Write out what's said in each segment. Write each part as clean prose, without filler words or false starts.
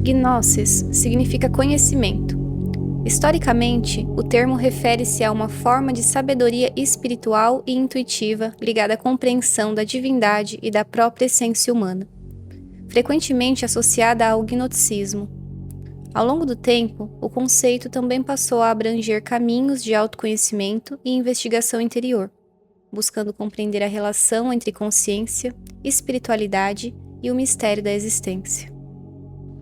Gnosis significa conhecimento. Historicamente, o termo refere-se a uma forma de sabedoria espiritual e intuitiva ligada à compreensão da divindade e da própria essência humana, frequentemente associada ao gnosticismo. Ao longo do tempo, o conceito também passou a abranger caminhos de autoconhecimento e investigação interior, buscando compreender a relação entre consciência, espiritualidade e o mistério da existência.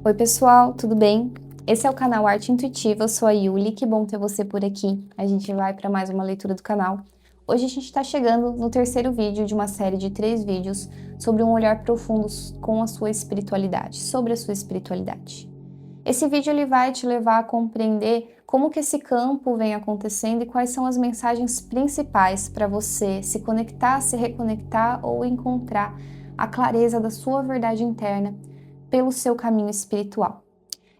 Oi pessoal, tudo bem? Esse é o canal Arte Intuitiva, eu sou a Yuli, que bom ter você por aqui. A gente vai para mais uma leitura do canal. Hoje a gente está chegando no terceiro vídeo de uma série de 3 vídeos sobre um olhar profundo com a sua espiritualidade, sobre a sua espiritualidade. Esse vídeo ele vai te levar a compreender como que esse campo vem acontecendo e quais são as mensagens principais para você se conectar, se reconectar ou encontrar a clareza da sua verdade interna pelo seu caminho espiritual.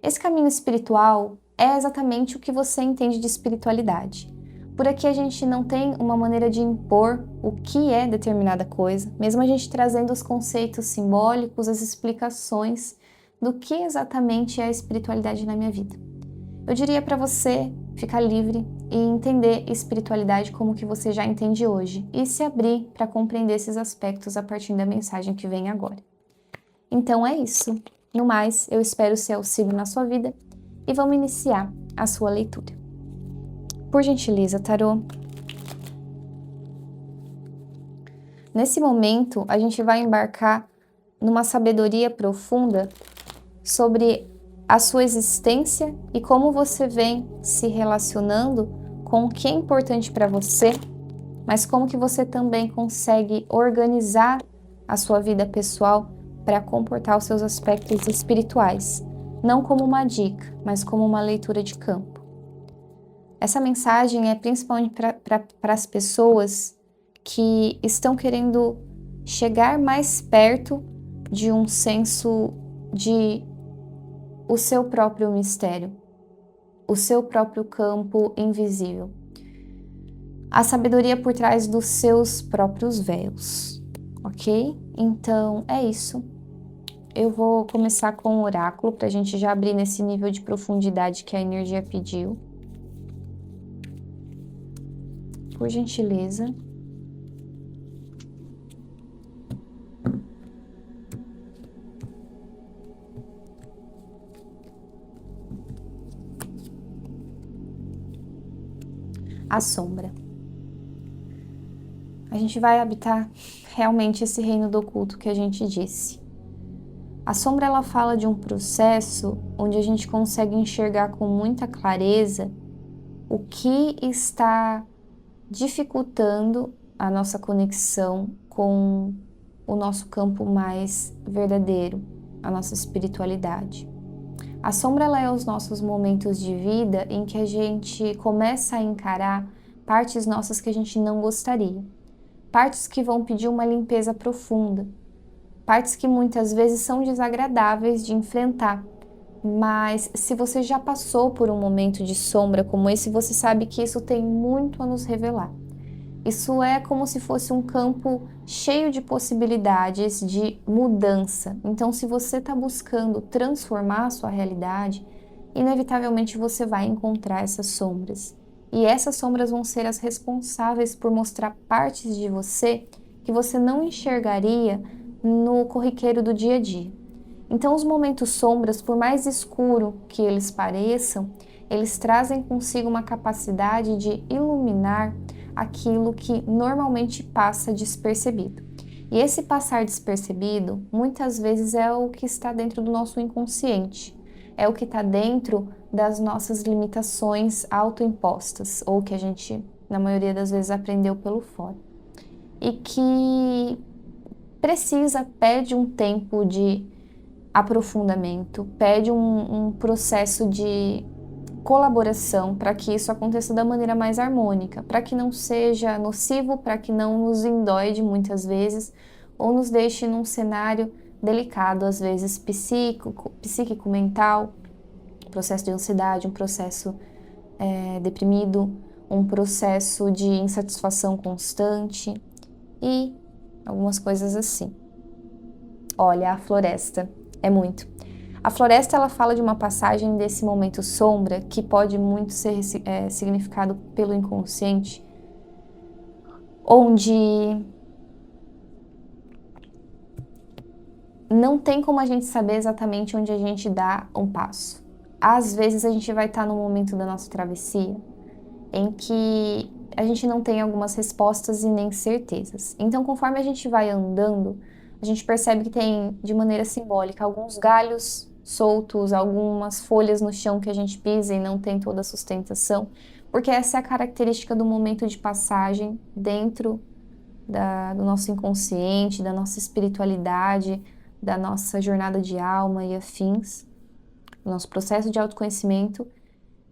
Esse caminho espiritual é exatamente o que você entende de espiritualidade. Por aqui a gente não tem uma maneira de impor o que é determinada coisa, mesmo a gente trazendo os conceitos simbólicos, as explicações do que exatamente é a espiritualidade na minha vida. Eu diria para você ficar livre e entender espiritualidade como que você já entende hoje e se abrir para compreender esses aspectos a partir da mensagem que vem agora. Então é isso. No mais, eu espero ser auxílio na sua vida e vamos iniciar a sua leitura. Por gentileza, tarô. Nesse momento, a gente vai embarcar numa sabedoria profunda sobre a sua existência e como você vem se relacionando com o que é importante para você, mas como que você também consegue organizar a sua vida pessoal para comportar os seus aspectos espirituais, não como uma dica, mas como uma leitura de campo. Essa mensagem é principalmente para as pessoas que estão querendo chegar mais perto de um senso de o seu próprio mistério, o seu próprio campo invisível, a sabedoria por trás dos seus próprios véus, ok? Então é isso. Eu vou começar com o oráculo para a gente já abrir nesse nível de profundidade que a energia pediu. Por gentileza. A sombra. A gente vai habitar realmente esse reino do oculto que a gente disse. A sombra ela fala de um processo onde a gente consegue enxergar com muita clareza o que está dificultando a nossa conexão com o nosso campo mais verdadeiro, a nossa espiritualidade. A sombra ela é os nossos momentos de vida em que a gente começa a encarar partes nossas que a gente não gostaria, partes que vão pedir uma limpeza profunda, partes que muitas vezes são desagradáveis de enfrentar, mas se você já passou por um momento de sombra como esse, você sabe que isso tem muito a nos revelar. Isso é como se fosse um campo cheio de possibilidades de mudança. Então, se você está buscando transformar a sua realidade, inevitavelmente você vai encontrar essas sombras. E essas sombras vão ser as responsáveis por mostrar partes de você que você não enxergaria no corriqueiro do dia a dia. Então, os momentos sombras, por mais escuro que eles pareçam, eles trazem consigo uma capacidade de iluminar aquilo que normalmente passa despercebido. E esse passar despercebido, muitas vezes é o que está dentro do nosso inconsciente, é o que está dentro das nossas limitações autoimpostas, ou que a gente, na maioria das vezes, aprendeu pelo fora. E que pede um tempo de aprofundamento, pede um processo de colaboração para que isso aconteça da maneira mais harmônica, para que não seja nocivo, para que não nos endoide muitas vezes, ou nos deixe num cenário delicado, às vezes psíquico, mental, processo de ansiedade, um processo deprimido, um processo de insatisfação constante e algumas coisas assim. Olha, a floresta é muito. A floresta, ela fala de uma passagem desse momento sombra, que pode muito ser significado pelo inconsciente, onde não tem como a gente saber exatamente onde a gente dá um passo. Às vezes a gente vai estar num momento da nossa travessia em que a gente não tem algumas respostas e nem certezas. Então, conforme a gente vai andando, a gente percebe que tem, de maneira simbólica, alguns galhos soltos, algumas folhas no chão que a gente pisa e não tem toda a sustentação, porque essa é a característica do momento de passagem dentro do nosso inconsciente, da nossa espiritualidade, da nossa jornada de alma e afins, do nosso processo de autoconhecimento,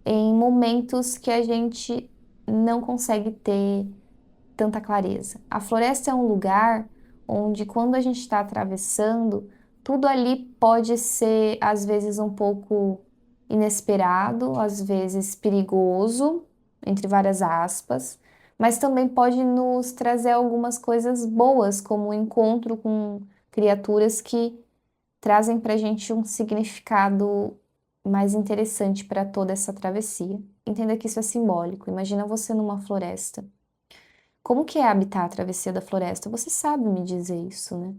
em momentos que a gente não consegue ter tanta clareza. A floresta é um lugar onde, quando a gente está atravessando, tudo ali pode ser, às vezes, um pouco inesperado, às vezes perigoso, entre várias aspas, mas também pode nos trazer algumas coisas boas, como o encontro com criaturas que trazem para a gente um significado mais interessante para toda essa travessia. Entenda que isso é simbólico. Imagina você numa floresta. Como que é habitar a travessia da floresta? Você sabe me dizer isso, né?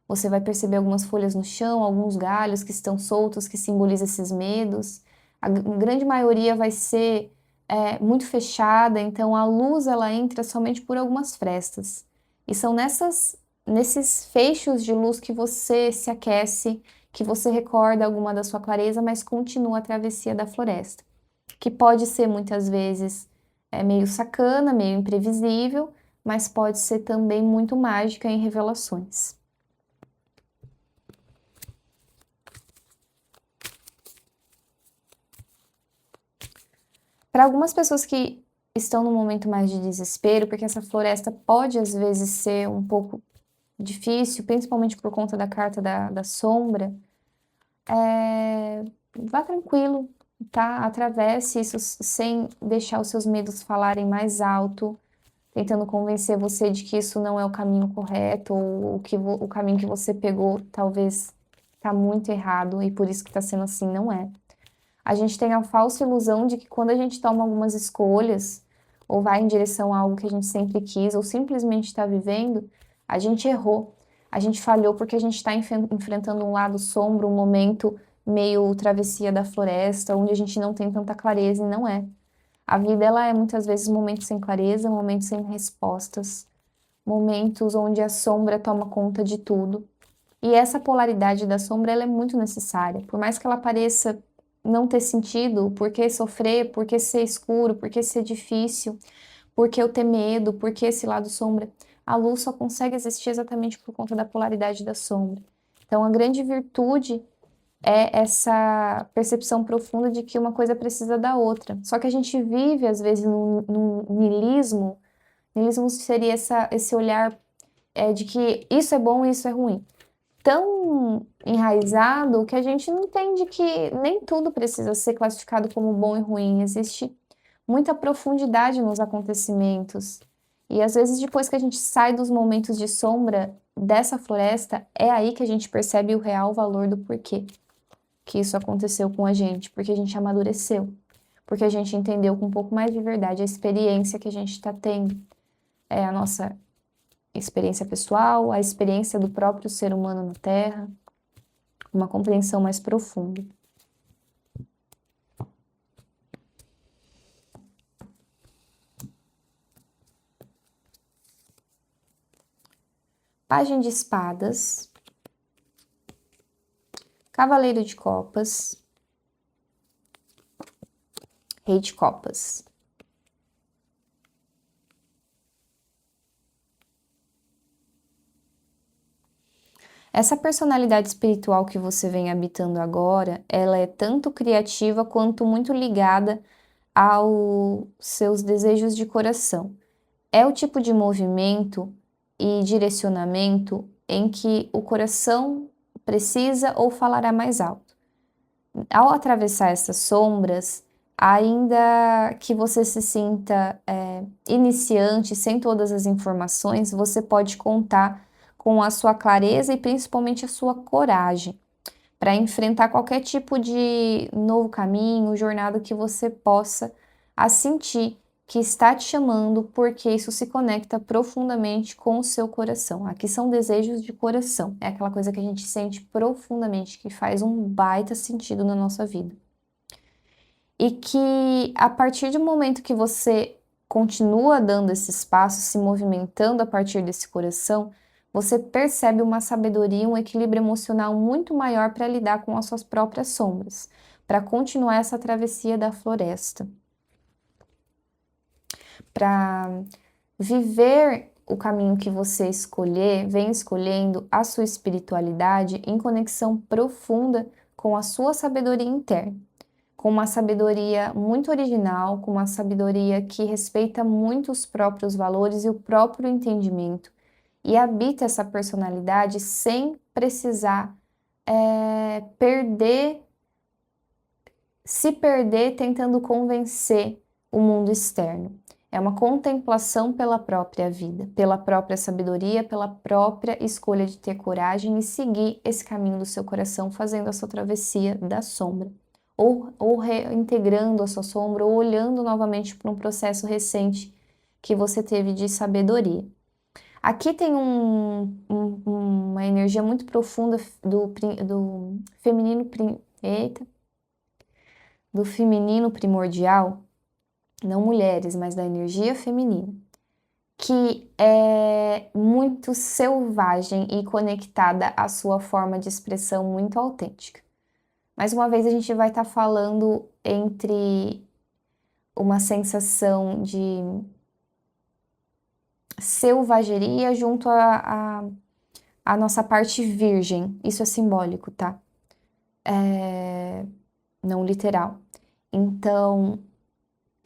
Você vai perceber algumas folhas no chão, alguns galhos que estão soltos, que simbolizam esses medos. A grande maioria vai ser muito fechada, então a luz ela entra somente por algumas frestas. E são nesses feixos de luz que você se aquece, que você recorda alguma da sua clareza, mas continua a travessia da floresta, que pode ser muitas vezes meio sacana, meio imprevisível, mas pode ser também muito mágica em revelações. Para algumas pessoas que estão num momento mais de desespero, porque essa floresta pode às vezes ser um pouco difícil, principalmente por conta da carta da sombra, vá tranquilo, tá? Atravesse isso sem deixar os seus medos falarem mais alto, tentando convencer você de que isso não é o caminho correto, ou que o caminho que você pegou talvez está muito errado e por isso que está sendo assim, não é. A gente tem a falsa ilusão de que quando a gente toma algumas escolhas, ou vai em direção a algo que a gente sempre quis, ou simplesmente está vivendo, a gente errou, a gente falhou porque a gente está enfrentando um lado sombrio, um momento meio travessia da floresta, onde a gente não tem tanta clareza, e não é. A vida, ela é muitas vezes momentos sem clareza, momentos sem respostas, momentos onde a sombra toma conta de tudo. E essa polaridade da sombra, ela é muito necessária. Por mais que ela pareça não ter sentido, por que sofrer, por que ser escuro, por que ser difícil, por que eu ter medo, por que esse lado sombra, a luz só consegue existir exatamente por conta da polaridade da sombra. Então, a grande virtude é essa percepção profunda de que uma coisa precisa da outra. Só que a gente vive, às vezes, num niilismo. Niilismo seria esse olhar de que isso é bom e isso é ruim. Tão enraizado que a gente não entende que nem tudo precisa ser classificado como bom e ruim. Existe muita profundidade nos acontecimentos. E às vezes, depois que a gente sai dos momentos de sombra dessa floresta, é aí que a gente percebe o real valor do porquê que isso aconteceu com a gente, porque a gente amadureceu, porque a gente entendeu com um pouco mais de verdade a experiência que a gente está tendo, a nossa experiência pessoal, a experiência do próprio ser humano na Terra, uma compreensão mais profunda. Pajem de espadas, cavaleiro de copas, rei de copas. Essa personalidade espiritual que você vem habitando agora, ela é tanto criativa quanto muito ligada aos seus desejos de coração. É o tipo de movimento e direcionamento em que o coração precisa ou falará mais alto. Ao atravessar essas sombras, ainda que você se sinta iniciante, sem todas as informações, você pode contar com a sua clareza e principalmente a sua coragem. para enfrentar qualquer tipo de novo caminho, jornada que você possa sentir que está te chamando, porque isso se conecta profundamente com o seu coração. Aqui são desejos de coração, é aquela coisa que a gente sente profundamente, que faz um baita sentido na nossa vida. E que a partir do momento que você continua dando esses passos, se movimentando a partir desse coração, você percebe uma sabedoria, um equilíbrio emocional muito maior para lidar com as suas próprias sombras, para continuar essa travessia da floresta, para viver o caminho que você escolher, vem escolhendo a sua espiritualidade em conexão profunda com a sua sabedoria interna, com uma sabedoria muito original, com uma sabedoria que respeita muito os próprios valores e o próprio entendimento, e habita essa personalidade sem precisar se perder tentando convencer o mundo externo. É uma contemplação pela própria vida, pela própria sabedoria, pela própria escolha de ter coragem e seguir esse caminho do seu coração, fazendo essa travessia da sombra, ou reintegrando a sua sombra, ou olhando novamente para um processo recente que você teve de sabedoria. Aqui tem uma energia muito profunda do feminino, do feminino primordial, não mulheres, mas da energia feminina, que é muito selvagem e conectada à sua forma de expressão muito autêntica. Mais uma vez a gente vai estar falando entre uma sensação de selvageria junto à nossa parte virgem. Isso é simbólico, tá? Não literal. Então,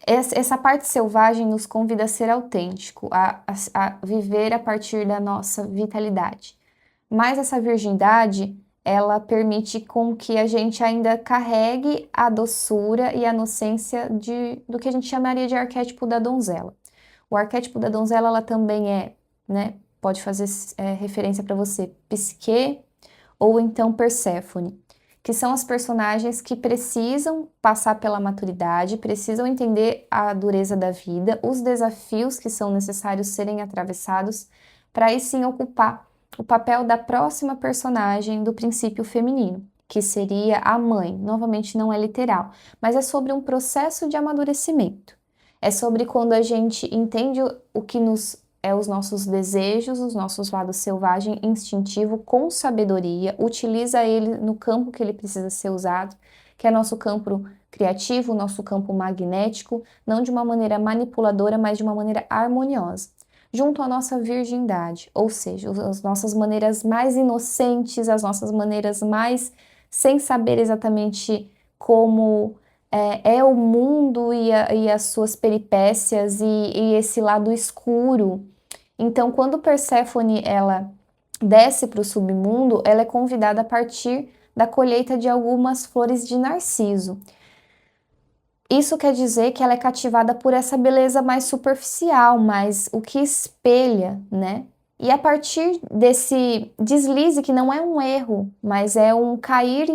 essa parte selvagem nos convida a ser autêntico, a viver a partir da nossa vitalidade. Mas essa virgindade, ela permite com que a gente ainda carregue a doçura e a inocência do que a gente chamaria de arquétipo da donzela. O arquétipo da donzela, ela também pode fazer referência para você, Psique ou então Perséfone, que são as personagens que precisam passar pela maturidade, precisam entender a dureza da vida, os desafios que são necessários serem atravessados, para aí sim ocupar o papel da próxima personagem do princípio feminino, que seria a mãe. Novamente não é literal, mas é sobre um processo de amadurecimento. É sobre quando a gente entende o que os nossos desejos, os nossos lados selvagem, instintivo, com sabedoria, utiliza ele no campo que ele precisa ser usado, que é nosso campo criativo, nosso campo magnético, não de uma maneira manipuladora, mas de uma maneira harmoniosa, junto à nossa virgindade, ou seja, as nossas maneiras mais inocentes, as nossas maneiras mais sem saber exatamente como é o mundo e as suas peripécias e esse lado escuro. Então, quando Perséfone ela desce para o submundo, ela é convidada a partir da colheita de algumas flores de narciso. Isso quer dizer que ela é cativada por essa beleza mais superficial, mas o que espelha, né? E a partir desse deslize, que não é um erro, mas é um cair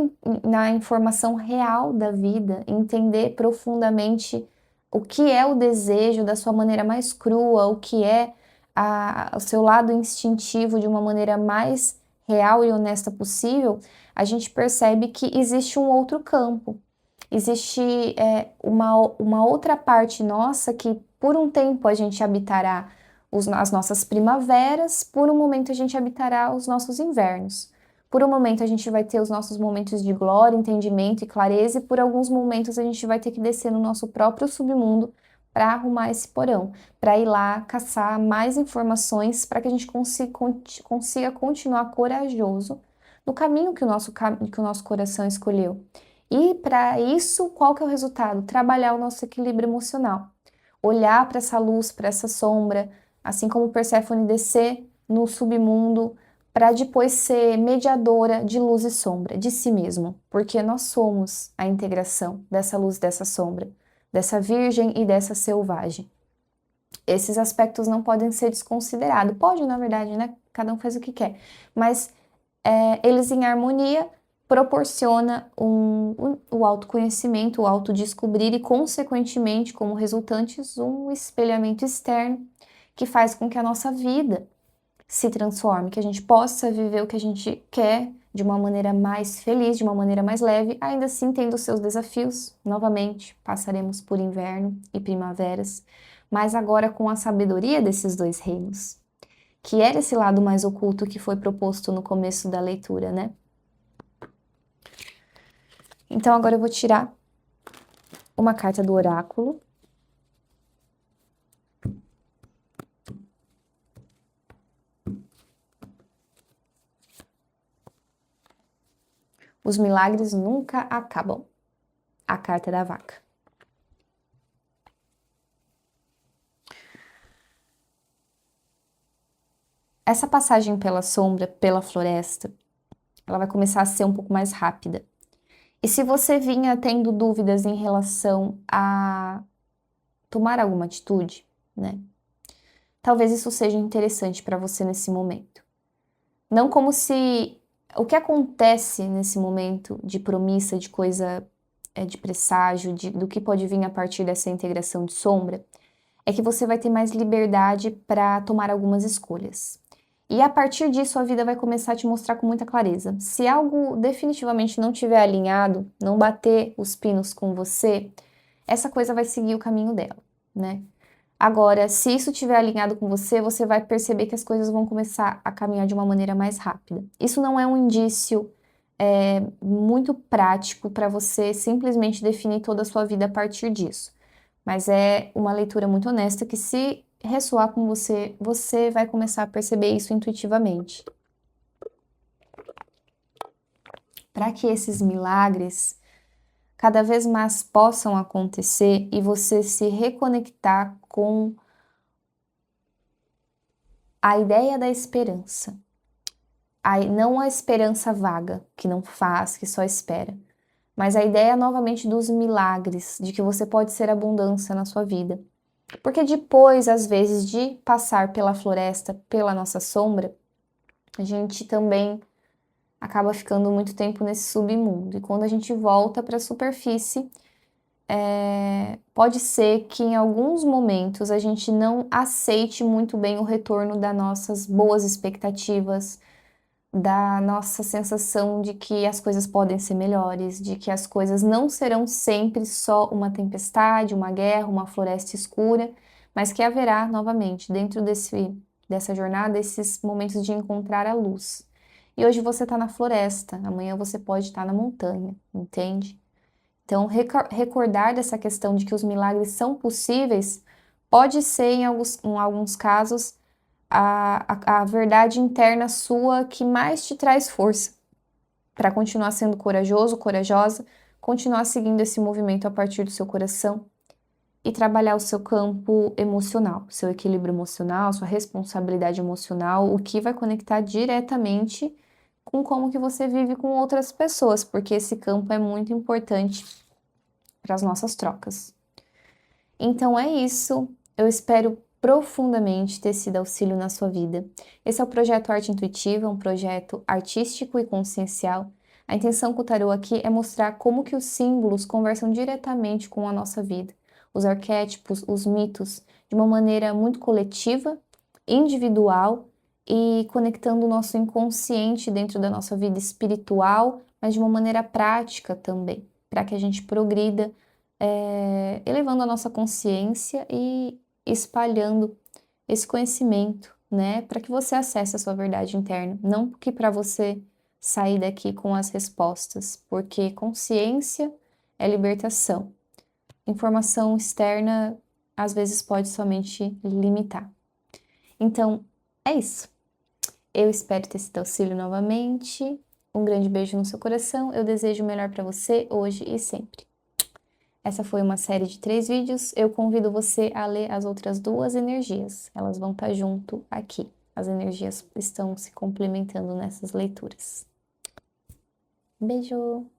na informação real da vida, entender profundamente o que é o desejo da sua maneira mais crua, o que é o seu lado instintivo de uma maneira mais real e honesta possível, a gente percebe que existe um outro campo. Existe uma outra parte nossa que por um tempo a gente habitará as nossas primaveras, por um momento a gente habitará os nossos invernos. Por um momento a gente vai ter os nossos momentos de glória, entendimento e clareza, e por alguns momentos a gente vai ter que descer no nosso próprio submundo para arrumar esse porão, para ir lá caçar mais informações para que a gente consiga continuar corajoso no caminho que o nosso coração escolheu. E para isso, qual que é o resultado? Trabalhar o nosso equilíbrio emocional. Olhar para essa luz, para essa sombra, assim como Perséfone descer no submundo, para depois ser mediadora de luz e sombra, de si mesmo, porque nós somos a integração dessa luz e dessa sombra, dessa virgem e dessa selvagem. Esses aspectos não podem ser desconsiderados. Pode, na verdade, né? Cada um faz o que quer. Mas eles em harmonia proporciona o autoconhecimento, o autodescobrir e, consequentemente, como resultantes, um espelhamento externo que faz com que a nossa vida se transforme, que a gente possa viver o que a gente quer de uma maneira mais feliz, de uma maneira mais leve, ainda assim tendo seus desafios. Novamente, passaremos por inverno e primaveras, mas agora com a sabedoria desses dois reinos, que era esse lado mais oculto que foi proposto no começo da leitura, né? Então agora eu vou tirar uma carta do oráculo. Os milagres nunca acabam. A carta da vaca. Essa passagem pela sombra, pela floresta, ela vai começar a ser um pouco mais rápida. E se você vinha tendo dúvidas em relação a tomar alguma atitude, né? Talvez isso seja interessante para você nesse momento. Não como se o que acontece nesse momento de promissa, de coisa, de presságio, do que pode vir a partir dessa integração de sombra, é que você vai ter mais liberdade para tomar algumas escolhas. E a partir disso, a vida vai começar a te mostrar com muita clareza. Se algo definitivamente não estiver alinhado, não bater os pinos com você, essa coisa vai seguir o caminho dela, né? Agora, se isso estiver alinhado com você, você vai perceber que as coisas vão começar a caminhar de uma maneira mais rápida. Isso não é um indício muito prático para você simplesmente definir toda a sua vida a partir disso. Mas é uma leitura muito honesta que, se ressoar com você, você vai começar a perceber isso intuitivamente. Para que esses milagres cada vez mais possam acontecer e você se reconectar com a ideia da esperança. Não a esperança vaga, que não faz, que só espera, mas a ideia novamente dos milagres, de que você pode ser abundância na sua vida. Porque depois, às vezes, de passar pela floresta, pela nossa sombra, a gente também acaba ficando muito tempo nesse submundo. E quando a gente volta para a superfície, pode ser que em alguns momentos a gente não aceite muito bem o retorno das nossas boas expectativas, da nossa sensação de que as coisas podem ser melhores, de que as coisas não serão sempre só uma tempestade, uma guerra, uma floresta escura, mas que haverá novamente dentro dessa jornada esses momentos de encontrar a luz. E hoje você está na floresta, amanhã você pode estar na montanha, entende? Então, recordar dessa questão de que os milagres são possíveis pode ser, em alguns casos, a verdade interna sua que mais te traz força para continuar sendo corajoso, corajosa, continuar seguindo esse movimento a partir do seu coração e trabalhar o seu campo emocional, seu equilíbrio emocional, sua responsabilidade emocional, o que vai conectar diretamente com como que você vive com outras pessoas, porque esse campo é muito importante para as nossas trocas. Então é isso, eu espero profundamente ter sido auxílio na sua vida. Esse é o projeto Arte Intuitiva, um projeto artístico e consciencial. A intenção com o tarô aqui é mostrar como que os símbolos conversam diretamente com a nossa vida, os arquétipos, os mitos, de uma maneira muito coletiva, individual e conectando o nosso inconsciente dentro da nossa vida espiritual, mas de uma maneira prática também, para que a gente progrida, elevando a nossa consciência e espalhando esse conhecimento, né, para que você acesse a sua verdade interna, não que para você sair daqui com as respostas, porque consciência é libertação. Informação externa às vezes pode somente limitar. Então, é isso. Eu espero ter sido auxílio novamente. Um grande beijo no seu coração. Eu desejo o melhor para você hoje e sempre. Essa foi uma série de 3 vídeos. Eu convido você a ler as outras 2 energias. Elas vão estar junto aqui. As energias estão se complementando nessas leituras. Beijo!